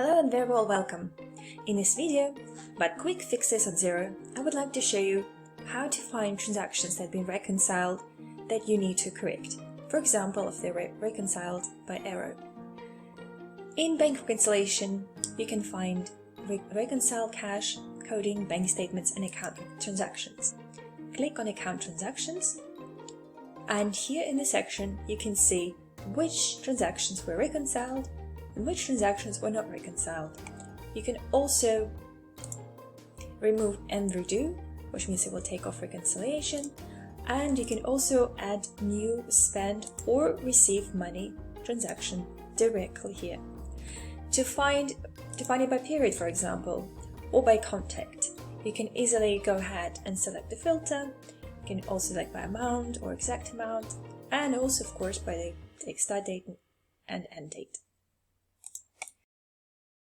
Hello and very well welcome. In this video about quick fixes on Xero, I would like to show you how to find transactions that have been reconciled that you need to correct. For example, if they're reconciled by error. In bank reconciliation, you can find reconcile cash, coding, bank statements, and account transactions. Click on account transactions, and here in the section you can see which transactions were reconciled and which transactions were not reconciled. You can also remove and redo, which means it will take off reconciliation, and you can also add new spend or receive money transaction directly here. To find it by period, for example, or by contact, you can easily go ahead and select the filter. You can also select by amount or exact amount, and also of course by the start date and end date.